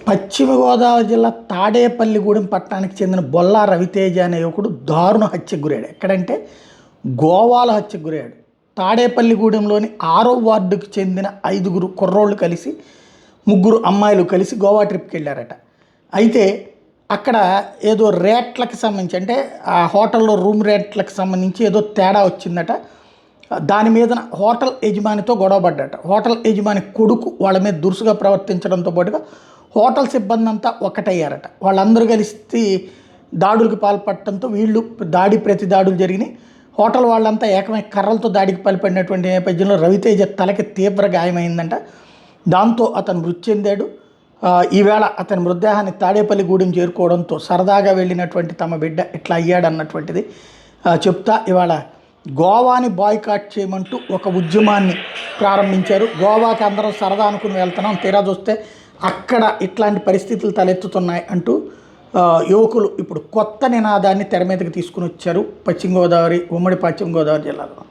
పశ్చిమ గోదావరి జిల్లా తాడేపల్లిగూడెం పట్టణానికి చెందిన బొల్లా రవితేజ అనే యువకుడు దారుణ హత్యకు గురయ్యాడు. ఎక్కడంటే గోవాలో హత్యకు గురయ్యాడు. తాడేపల్లిగూడెంలోని 6వ వార్డుకు చెందిన 5గురు కుర్రోళ్ళు కలిసి 3 అమ్మాయిలు కలిసి గోవా ట్రిప్కి వెళ్ళారట. అయితే అక్కడ ఏదో రేట్లకు సంబంధించి, అంటే ఆ హోటల్లో రూమ్ రేట్లకు సంబంధించి ఏదో తేడా వచ్చిందట. దాని మీద హోటల్ యజమానితో గొడవపడ్డట. హోటల్ యజమాని కొడుకు వాళ్ళ మీద దురుసుగా ప్రవర్తించడంతో పాటుగా హోటల్ సిబ్బంది అంతా ఒకటయ్యారట. వాళ్ళందరూ కలిసి దాడులకు పాల్పడటంతో వీళ్ళు ప్రతి దాడులు జరిగినాయి. హోటల్ వాళ్ళంతా ఏకమై కర్రలతో దాడికి పాల్పడినటువంటి నేపథ్యంలో రవితేజ తలకి తీవ్ర గాయమైందంట. దాంతో అతను మృతి చెందాడు. ఈవేళ అతని మృతదేహాన్ని తాడేపల్లిగూడెం చేరుకోవడంతో సరదాగా వెళ్ళినటువంటి తమ బిడ్డ ఇట్లా అయ్యాడన్నటువంటిది చెప్తా ఇవాళ గోవాని బాయ్కాట్ చేయమంటూ ఒక ఉద్యమాన్ని ప్రారంభించారు. గోవాకి అందరం సరదా అనుకుని వెళ్తున్నాం, తీరా చూస్తే అక్కడ ఇట్లాంటి పరిస్థితులు తలెత్తుతున్నాయి అంటూ యువకులు ఇప్పుడు కొత్త నినాదాన్ని తెర మీదకి తీసుకుని వచ్చారు ఉమ్మడి పశ్చిమ గోదావరి జిల్లాలో.